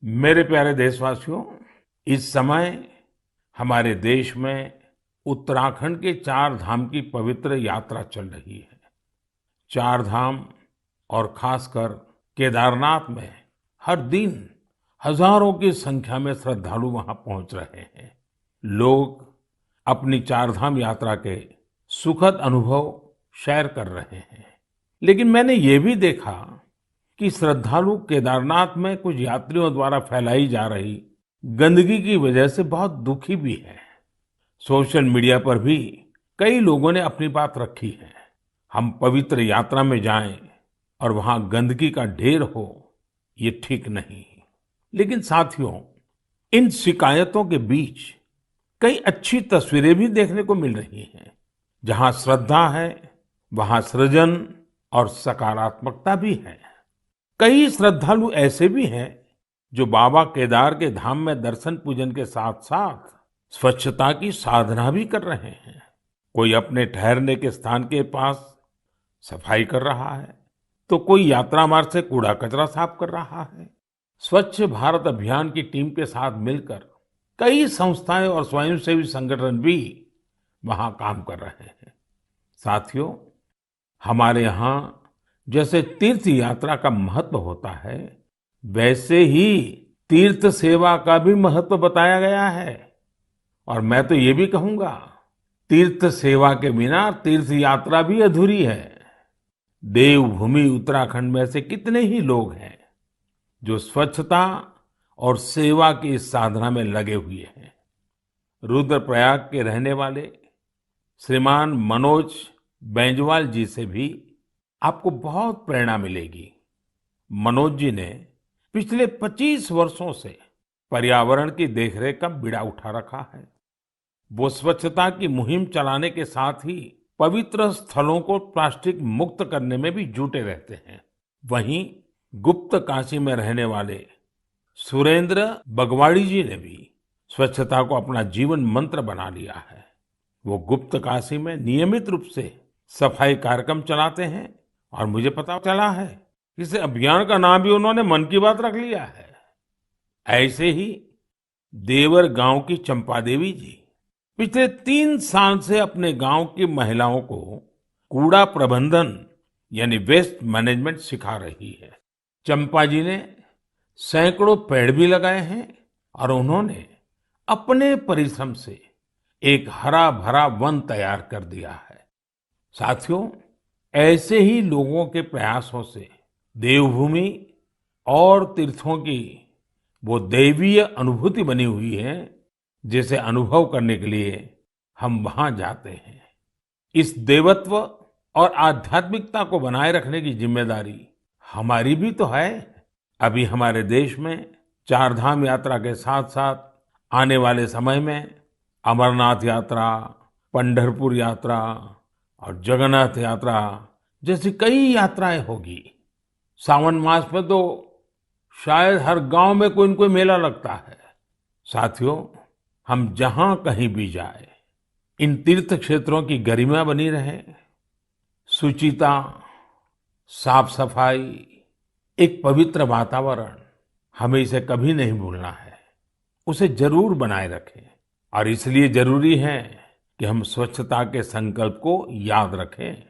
मेरे प्यारे देशवासियों, इस समय हमारे देश में उत्तराखंड के चार धाम की पवित्र यात्रा चल रही है। चार धाम और खासकर केदारनाथ में हर दिन हजारों की संख्या में श्रद्धालु वहां पहुंच रहे हैं। लोग अपनी चार धाम यात्रा के सुखद अनुभव शेयर कर रहे हैं। लेकिन मैंने ये भी देखा कि श्रद्धालु केदारनाथ में कुछ यात्रियों द्वारा फैलाई जा रही गंदगी की वजह से बहुत दुखी भी है। सोशल मीडिया पर भी कई लोगों ने अपनी बात रखी है। हम पवित्र यात्रा में जाएं और वहां गंदगी का ढेर हो, ये ठीक नहीं। लेकिन साथियों, इन शिकायतों के बीच कई अच्छी तस्वीरें भी देखने को मिल रही हैं। जहां श्रद्धा है, वहां सृजन और सकारात्मकता भी है। कई श्रद्धालु ऐसे भी हैं जो बाबा केदार के धाम में दर्शन पूजन के साथ साथ स्वच्छता की साधना भी कर रहे हैं। कोई अपने ठहरने के स्थान के पास सफाई कर रहा है, तो कोई यात्रा मार्ग से कूड़ा कचरा साफ कर रहा है। स्वच्छ भारत अभियान की टीम के साथ मिलकर कई संस्थाएं और स्वयंसेवी संगठन भी वहां काम कर रहे हैं। साथियों, हमारे यहाँ जैसे तीर्थ यात्रा का महत्व होता है, वैसे ही तीर्थ सेवा का भी महत्व बताया गया है। और मैं तो ये भी कहूंगा, तीर्थ सेवा के बिना तीर्थ यात्रा भी अधूरी है। देवभूमि उत्तराखंड में से कितने ही लोग हैं जो स्वच्छता और सेवा की इस साधना में लगे हुए हैं। रुद्रप्रयाग के रहने वाले श्रीमान मनोज बेंजवाल जी से भी आपको बहुत प्रेरणा मिलेगी। मनोज जी ने पिछले 25 वर्षों से पर्यावरण की देखरेख का बीड़ा उठा रखा है। वो स्वच्छता की मुहिम चलाने के साथ ही पवित्र स्थलों को प्लास्टिक मुक्त करने में भी जुटे रहते हैं। वहीं गुप्त काशी में रहने वाले सुरेंद्र बगवाड़ी जी ने भी स्वच्छता को अपना जीवन मंत्र बना लिया है। वो गुप्त काशी में नियमित रूप से सफाई कार्यक्रम चलाते हैं और मुझे पता चला है कि इस अभियान का नाम भी उन्होंने मन की बात रख लिया है। ऐसे ही देवर गांव की चंपा देवी जी पिछले 3 साल से अपने गांव की महिलाओं को कूड़ा प्रबंधन यानी वेस्ट मैनेजमेंट सिखा रही है। चंपा जी ने सैकड़ों पेड़ भी लगाए हैं और उन्होंने अपने परिश्रम से एक हरा भरा वन तैयार कर दिया है। साथियों, ऐसे ही लोगों के प्रयासों से देवभूमि और तीर्थों की वो दैवीय अनुभूति बनी हुई है, जिसे अनुभव करने के लिए हम वहां जाते हैं। इस देवत्व और आध्यात्मिकता को बनाए रखने की जिम्मेदारी हमारी भी तो है। अभी हमारे देश में चार धाम यात्रा के साथ साथ आने वाले समय में अमरनाथ यात्रा, पंढरपुर यात्रा और जगन्नाथ यात्रा जैसी कई यात्राएं होगी। सावन मास में तो शायद हर गांव में कोई न कोई मेला लगता है। साथियों, हम जहां कहीं भी जाए, इन तीर्थ क्षेत्रों की गरिमा बनी रहे। शुचिता, साफ सफाई, एक पवित्र वातावरण, हमें इसे कभी नहीं भूलना है। उसे जरूर बनाए रखें। और इसलिए जरूरी है कि हम स्वच्छता के संकल्प को याद रखें।